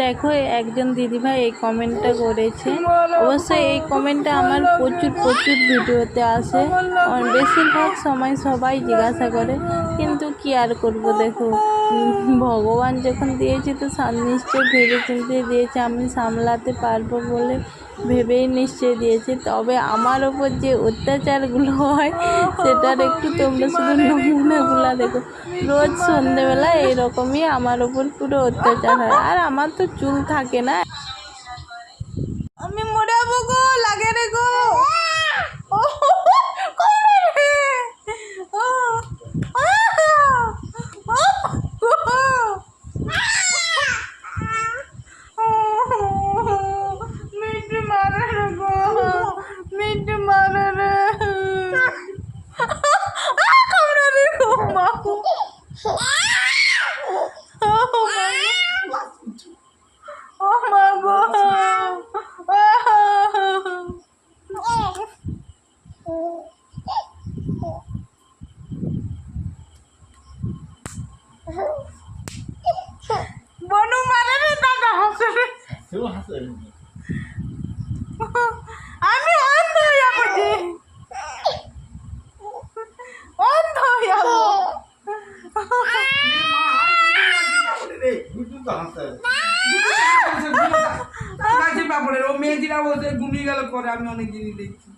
দেখো একজন দিদিভাই এই কমেন্টটা করেছে। অবশ্যই এই কমেন্টটা আমার প্রচুর ভিডিওতে আসে, বেশিরভাগ সময় সবাই জিজ্ঞাসা করে, কিন্তু কি আর করব। দেখো ভগবান যখন দিয়েছে তো নিশ্চয় ভেবে চিন্তে দিয়েছে, আমি সামলাতে পারবো বলে ভেবেই নিশ্চয় দিয়েছে। তবে আমার ওপর যে অত্যাচারগুলো হয় সেটার একটু তোমরা শুধু নমুনাগুলো দেখো। রোজ সন্ধেবেলা এইরকমই আমার ওপর পুরো অত্যাচার হয়। আর আমার তো চুল থাকে না, আমি মরে যাবো গো, লাগে রে গো। বনু মারে রে দাদা হাসে রে, আমি অন্ধ হয়ে যাবো, অন্ধ হয়ে যাবো। মেয়েদিরা বলতে ঘুমিয়ে গেল পরে আমি অনেক জিনিস দেখছি।